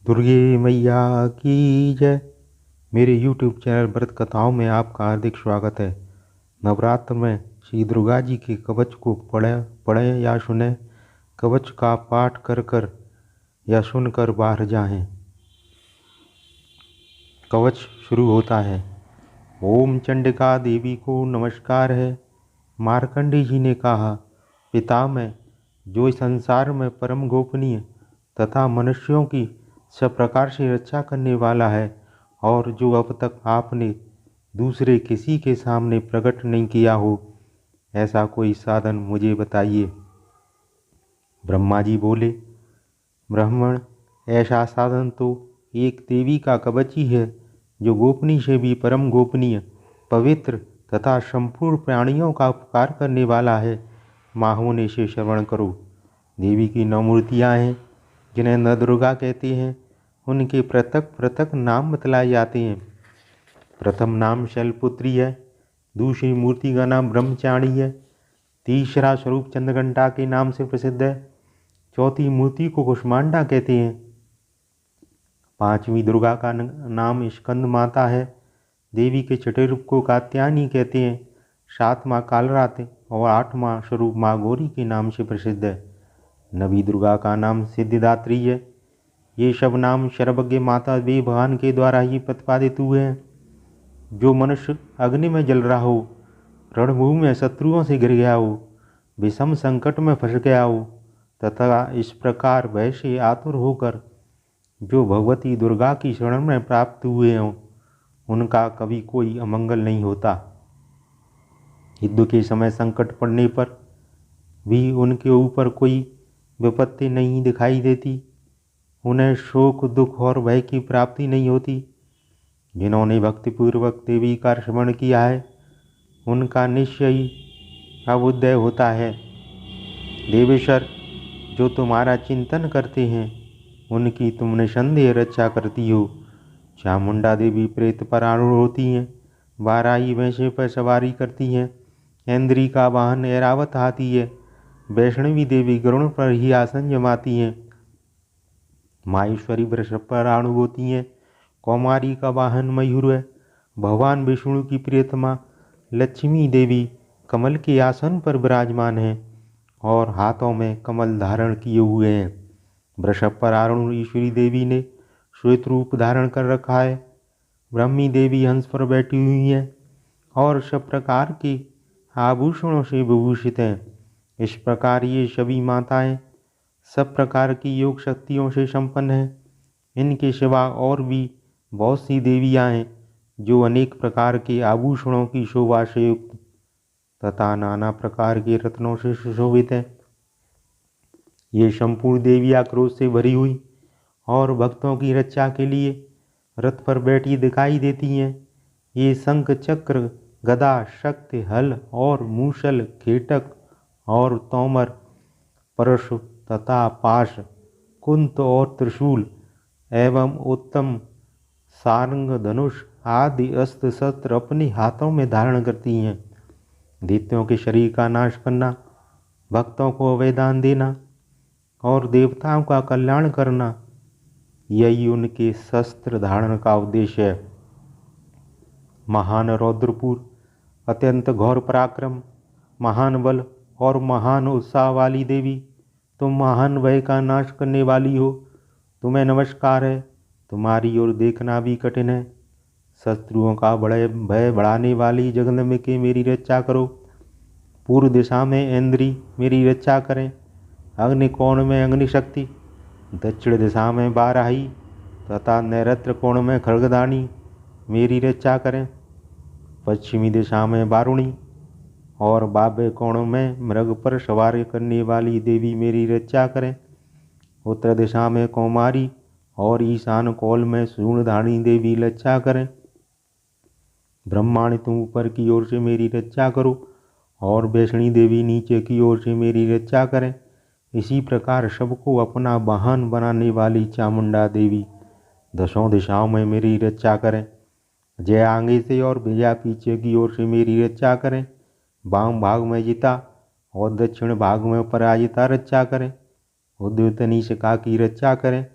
दुर्गे मैया की जय। मेरे YouTube चैनल व्रत कथाओं में आपका हार्दिक स्वागत है। नवरात्र में श्री दुर्गा जी के कवच को पढ़ें या सुने, कवच का पाठ कर कर या सुनकर बाहर जाएं। कवच शुरू होता है। ओम चंडिका देवी को नमस्कार है। मार्कंडेय जी ने कहा, पितामह, जो संसार में परम गोपनीय तथा मनुष्यों की सब प्रकार से रक्षा करने वाला है और जो अब तक आपने दूसरे किसी के सामने प्रकट नहीं किया हो, ऐसा कोई साधन मुझे बताइए। ब्रह्मा जी बोले, ब्राह्मण, ऐसा साधन तो एक देवी का कवच ही है, जो गोपनीय से भी परम गोपनीय, पवित्र तथा संपूर्ण प्राणियों का उपकार करने वाला है। माहोने से श्रवण करो। देवी की 9 मूर्तियाँ हैं, जिन्हें नवदुर्गा कहते हैं। उनके पृथक पृथक नाम बतलाए जाते हैं। प्रथम नाम शैलपुत्री है, दूसरी मूर्ति का नाम ब्रह्मचारिणी है, तीसरा स्वरूप चंद्रघंटा के नाम से प्रसिद्ध है, चौथी मूर्ति को कुष्मांडा कहते हैं, पांचवी दुर्गा का नाम स्कंद माता है, देवी के छठे रूप को कात्यायनी कहते हैं, सातवां कालरात्रि और आठवां स्वरूप माँ गौरी के नाम से प्रसिद्ध है। नवी दुर्गा का नाम सिद्धिदात्री है। ये सब नाम सर्वज्ञ माता देवी भगवान के द्वारा ही प्रतिपादित हुए हैं। जो मनुष्य अग्नि में जल रहा हो, रणभूमि में शत्रुओं से गिर गया हो, विषम संकट में फंस गया हो तथा इस प्रकार भय से आतुर होकर जो भगवती दुर्गा की शरण में प्राप्त हुए हों, उनका कभी कोई अमंगल नहीं होता। युद्ध के समय संकट पड़ने पर भी उनके ऊपर कोई विपत्ति नहीं दिखाई देती। उन्हें शोक, दुख और भय की प्राप्ति नहीं होती। जिन्होंने भक्तिपूर्वक देवी का स्मरण किया है, उनका निश्चय ही अभ्युदय होता है। देवेश्वर, जो तुम्हारा चिंतन करते हैं, उनकी तुम निसंदेह रक्षा करती हो। चामुंडा देवी प्रेत पर आरूढ़ होती हैं, वाराही भैंसे पर सवारी करती हैं, ऐन्द्री का वाहन ऐरावत हाथी है, वैष्णवी देवी गरुड़ पर ही आसन जमाती हैं, माहेश्वरी वृषभ पर आरूढ़ होती हैं, कौमारी का वाहन मयूर है, भगवान विष्णु की प्रियतमा लक्ष्मी देवी कमल के आसन पर विराजमान है और हाथों में कमल धारण किए हुए हैं। वृषभ पर आरूढ़ ईश्वरी देवी ने श्वेत रूप धारण कर रखा है। ब्रह्मी देवी हंस पर बैठी हुई हैं और सब प्रकार के आभूषणों से विभूषित हैं। इस प्रकार ये सभी माताएं सब प्रकार की योग शक्तियों से संपन्न हैं। इनके सिवा और भी बहुत सी देवियां हैं, जो अनेक प्रकार के आभूषणों की शोभा से युक्त तथा नाना प्रकार के रत्नों से सुशोभित हैं। ये संपूर्ण देवियां क्रोध से भरी हुई और भक्तों की रक्षा के लिए रथ पर बैठी दिखाई देती हैं। ये शंख, चक्र, गदा, शक्ति, हल और मूसल, खेटक और तोमर, परशु तथा पाश, कुंत और त्रिशूल एवं उत्तम सारंग, धनुष आदि अस्त्र शस्त्र अपने हाथों में धारण करती हैं। दैत्यों के शरीर का नाश करना, भक्तों को अभयदान देना और देवताओं का कल्याण करना, यही उनके शस्त्र धारण का उद्देश्य है। महान रौद्रपुर, अत्यंत घोर पराक्रम, महान बल और महान उत्साह वाली देवी, तुम महान भय का नाश करने वाली हो। तुम्हें नमस्कार है। तुम्हारी ओर देखना भी कठिन है। शत्रुओं का बड़े भय बढ़ाने वाली जगदम्बिके मेरी रक्षा करो। पूर्व दिशा में ऐन्द्री मेरी रक्षा करें, अग्निकोण में अग्निशक्ति, दक्षिण दिशा में बाराही तथा नैऋत्य कोण में खड्गदानी मेरी रक्षा करें। पश्चिमी दिशा में वारुणी और बाह्य कोण में मृग पर सवारी करने वाली देवी मेरी रक्षा करें। उत्तर दिशा में कौमारी और ईशान कोल में शूलधारिणी देवी रक्षा करें। ब्रह्मांड तुम ऊपर की ओर से मेरी रक्षा करो और वैष्णवी देवी नीचे की ओर से मेरी रक्षा करें। इसी प्रकार सबको अपना वाहन बनाने वाली चामुंडा देवी दशों दिशाओं में मेरी रक्षा करें। जय आगे से और विजया पीछे की ओर से मेरी रक्षा करें। वाम भाग में जिता और दक्षिण भाग में पराजिता रक्षा करें। उद्योतनी शिखा की रक्षा करें।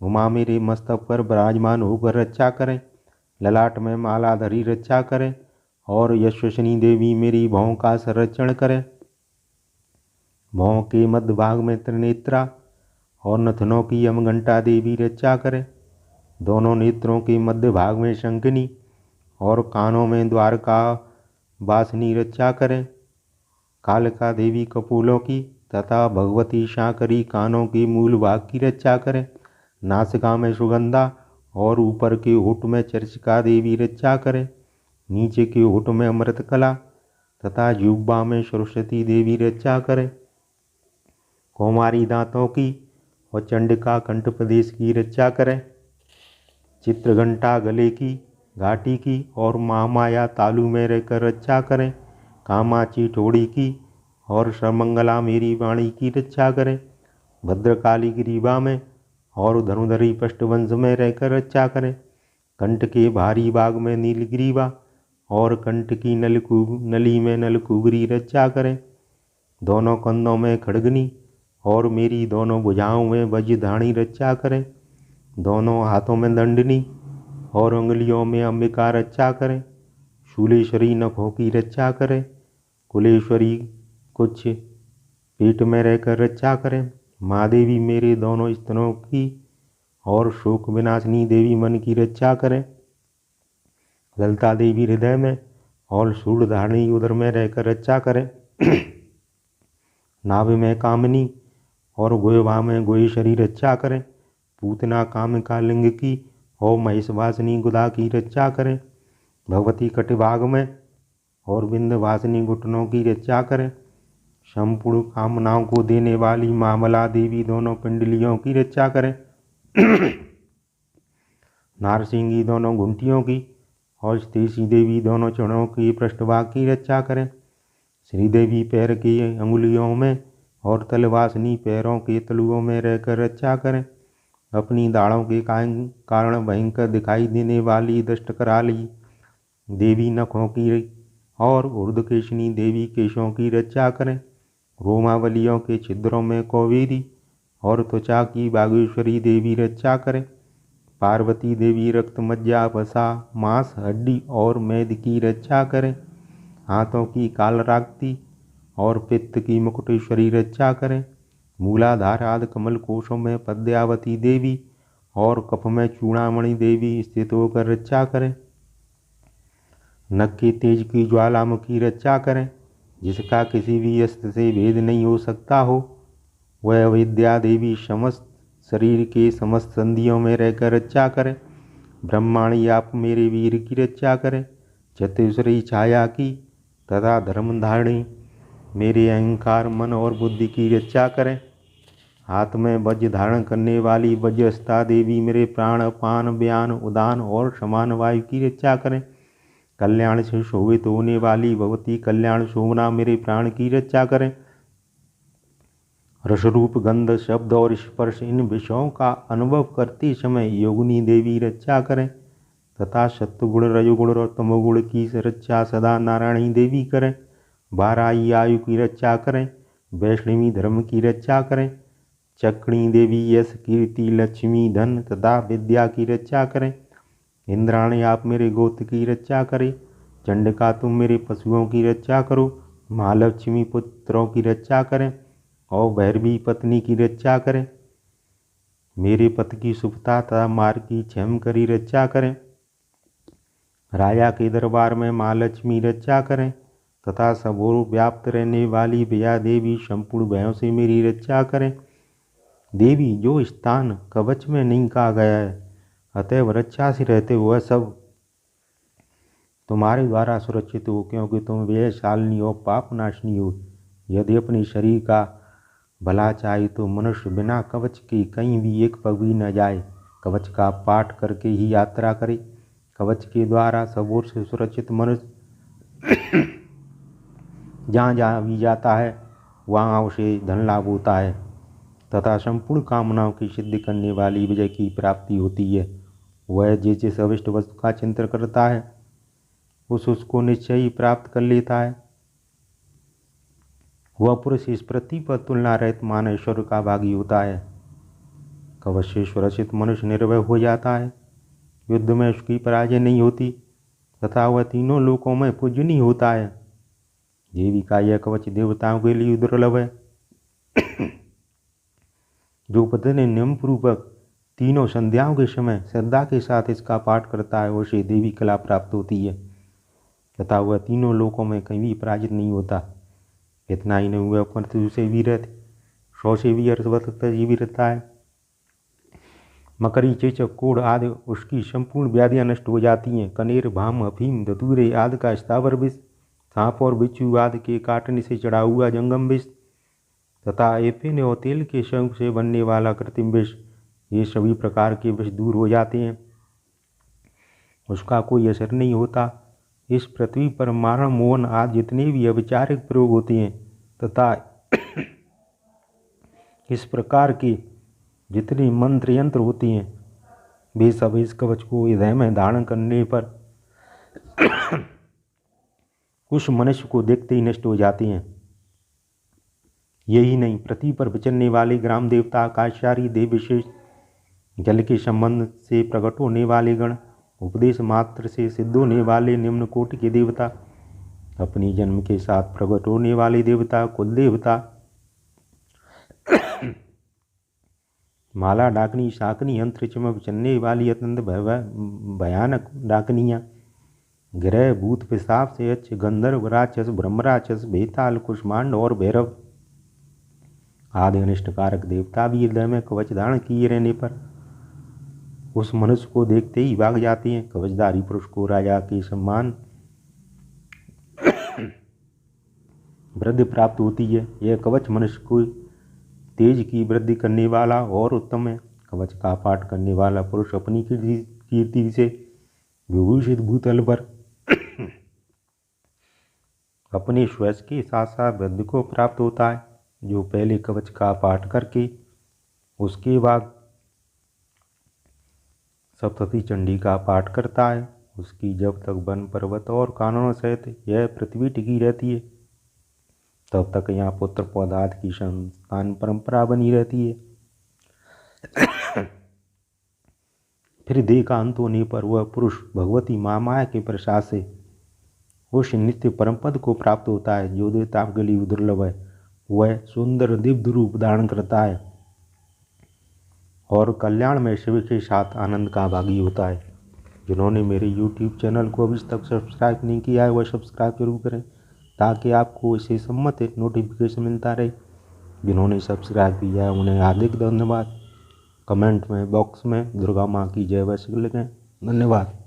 उमा मेरे मस्तक पर विराजमान होकर रक्षा करें, ललाट में माला धरी रक्षा करें, और यशस्विनी देवी मेरी भौं का संरक्षण करें। भौं के मध्य भाग में त्रिनेत्रा और नथनों की अमघंटा देवी रक्षा करें। दोनों नेत्रों के मध्य भाग में शंखनी और कानों में द्वारका वासिनी रक्षा करें। कालिका देवी कपूलों की तथा भगवती शांकरी कानों के मूल भाग की रक्षा करें। नासिका में सुगंधा और ऊपर के होठ में चर्चिका देवी रक्षा करें। नीचे के होठ में अमृतकला तथा जिह्वा में सरस्वती देवी रक्षा करें। कौमारी दांतों की और चंडिका कंठ प्रदेश की रक्षा करें। चित्रघंटा गले की, घाटी की और महामाया तालु में रहकर रक्षा करें। कामाची ठोड़ी की और सर्वमंगला मेरी वाणी की रक्षा करें। भद्रकाली ग्रीवा में और धनुधरी पृष्ठवंश में रहकर रक्षा करें। कंठ के भारी भाग में नीलग्रीवा और कंठ की नली में नलकुबरी रक्षा करें। दोनों कंधों में खड़गनी और मेरी दोनों भुजाओं में वज्रधाणी रक्षा करें। दोनों हाथों में दंडनी और उंगलियों में अंबिका रक्षा करें। शूलेश्वरी नखों की रक्षा करें। कुलेश्वरी कुछ पेट में रहकर रक्षा करें। महादेवी मेरे दोनों स्तनों की और शोक विनाशिनी देवी मन की रक्षा करें। ललिता देवी हृदय में और सूर्यधारणी उदर में रहकर रक्षा करें। नाभि में कामिनी और गोयभा में गोयेश्वरी रक्षा करें। पूतना कामिका लिंग की और महेशवासिनी गुदा की रक्षा करें। भगवती कटिभाग में और विंध्यवासिनी घुटनों की रक्षा करें। संपूर्ण कामनाओं को देने वाली मामला देवी दोनों पिंडलियों की रक्षा करें। नारसिंगी दोनों घुंटियों की और स्तेषी देवी दोनों चरणों की पृष्ठभाग की रक्षा करें। श्रीदेवी पैर की अंगुलियों में और तलवासिनी पैरों के तलुओं में रहकर रक्षा करें। अपनी दाढ़ों के कारण भयंकर दिखाई देने वाली दष्टकराली देवी नखों की और ऊर्ध्वकेशिनी देवी केशों की रक्षा करें। रोमावलियों के छिद्रों में कौवेरी और त्वचा की बागेश्वरी देवी रक्षा करें। पार्वती देवी रक्त मज्जा वसा मांस हड्डी और मेद की रक्षा करें। हाथों की कालराक्ति और पित्त की मुकुटेश्वरी रक्षा करें। मूलाधार आदि कमल कोशों में पद्यावती देवी और कफ में चूड़ामणि देवी स्थित होकर रक्षा करें। नख के तेज की ज्वालामुखी रक्षा करें, जिसका किसी भी अस्त्र से भेद नहीं हो सकता हो। वह विद्या देवी समस्त शरीर के समस्त संधियों में रहकर रक्षा करें। ब्रह्माणी आप मेरे वीर की रक्षा करें। चतुश्री छाया की तथा धर्मधारिणी मेरे अहंकार मन और बुद्धि की रक्षा करें। हाथ में वज्र धारण करने वाली वज्रस्ता देवी मेरे प्राण अपान व्यान उदान और समान वायु की रक्षा करें। कल्याण से शोभित होने वाली भगवती कल्याण शोभना मेरे प्राण की रक्षा करें। रसरूप गंध शब्द और स्पर्श इन विषयों का अनुभव करते समय योगिनी देवी रक्षा करें तथा सत्वगुण रजोगुण और तमोगुण की रक्षा सदा नारायणी देवी करें। बाराही आयु की रक्षा करें। वैष्णवी धर्म की रक्षा करें। चक्री देवी यश कीर्ति लक्ष्मी धन तथा विद्या की रक्षा करें। इंद्राणी आप मेरे गोत्र की रक्षा करें। चंडिका तुम मेरे पशुओं की रक्षा करो। महालक्ष्मी पुत्रों की रक्षा करें और भैरवी पत्नी की रक्षा करें। मेरे पति की शुभता तथा मार्ग की क्षम करी रक्षा करें। राजा के दरबार में महालक्ष्मी रक्षा करें तथा सबोर व्याप्त रहने वाली विजया देवी संपूर्ण भयों से मेरी रक्षा करें। देवी जो स्थान कवच में नहीं कहा गया है, अतएव रक्षा से रहते हुए सब तुम्हारे द्वारा सुरक्षित हो, क्योंकि तुम विजयशालिनी और पाप नाशनी हो। यदि अपने शरीर का भला चाहे तो मनुष्य बिना कवच के कहीं भी एक पग भी न जाए। कवच का पाठ करके ही यात्रा करे। कवच के द्वारा सब ओर से सुरक्षित मनुष्य जहाँ जहाँ भी जाता है वहाँ उसे धन लाभ होता है तथा संपूर्ण कामनाओं की सिद्धि करने वाली विजय की प्राप्ति होती है। वह जिस जिस अविष्ट वस्तु का चिंतन करता है उसको निश्चय ही प्राप्त कर लेता है। वह पुरुष इस पृथ्वी पर तुलना रहित मानव ईश्वर का भागी होता है। कवच से सुरक्षित मनुष्य निर्भय हो जाता है, युद्ध में उसकी पराजय नहीं होती तथा वह तीनों लोकों में पूजनीय होता है। देवी का यह कवच देवताओं के लिए दुर्लभ है। जो पत्नी नियम पूर्वक तीनों संध्याओं के समय श्रद्धा के साथ इसका पाठ करता है उसे देवी कला प्राप्त होती है तथा वह तीनों लोकों में कहीं भी पराजित नहीं होता। इतना ही नहीं, वह पृथ्वी से भी रहते 100 से भी भी रहता है। मकरी, चेचक, कोढ़ आदि उसकी संपूर्ण व्याधियां नष्ट हो जाती हैं। कनेर, भाम, अफीम, धतूरे आदि का स्थावर विष, सांप और बिच्छू आदि के काटने से चढ़ा हुआ जंगम विष तथा एफिन और तेल के शंख से बनने वाला कृत्रिम विष, ये सभी प्रकार के विष दूर हो जाते हैं, उसका कोई असर नहीं होता। इस पृथ्वी पर मारण, मोहन आदि जितने भी अविचारिक प्रयोग होते हैं तथा इस प्रकार के जितने मंत्र यंत्र होते हैं वे सब इस कवच को हृदय में धारण करने पर उस मनुष्य को देखते ही नष्ट हो जाते हैं। यही नहीं, पृथ्वी पर विचरने वाले ग्राम देवता, आकाशचारी देव, विशेष जल के संबंध से प्रकट होने वाले गण, उपदेश मात्र से सिद्ध होने वाले निम्न कोटि के देवता, अपने जन्म के साथ प्रकट होने वाले देवता, कुल देवता, माला डाकनी, शाकनी, अंतरिक्ष में विचरने वाली अत्यंत भयानक डाकनियाँ, ग्रह, भूत, पिशाच से यक्ष, गंधर्व, राक्षस, ब्रह्मराक्षस, बेताल, कुष्मांड और भैरव आदि अनिष्टकारक देवता भी हृदय में कवच धारण किए रहने पर उस मनुष्य को देखते ही भाग जाते हैं। कवचधारी पुरुष को राजा के सम्मान वृद्धि प्राप्त होती है। यह कवच मनुष्य को तेज की वृद्धि करने वाला और उत्तम है। कवच का पाठ करने वाला पुरुष अपनी कीर्ति से विभूषित भूतल पर अपने स्वयं के साथ साथ वृद्धि को प्राप्त होता है। जो पहले कवच का पाठ करके उसके बाद सप्तशती चंडी का पाठ करता है, उसकी जब तक वन पर्वत और कानूनों सहित यह पृथ्वी टिकी रहती है तब तक यहाँ पुत्र पौधाद की संतान परंपरा बनी रहती है। फिर देह का अंत होने पर वह पुरुष भगवती माया के प्रसाद से उस नित्य परम पद को प्राप्त होता है जो देवताओं के लिए दुर्लभ है। वह सुंदर दिव्य रूप धारण करता है और कल्याण में शिव के साथ आनंद का भागी होता है। जिन्होंने मेरे YouTube चैनल को अभी तक सब्सक्राइब नहीं किया है वह सब्सक्राइब जरूर करें ताकि आपको इससे संबंधित नोटिफिकेशन मिलता रहे। जिन्होंने सब्सक्राइब किया है उन्हें हार्दिक धन्यवाद। कमेंट में बॉक्स में दुर्गा माँ की जय वैसे लिखें। धन्यवाद।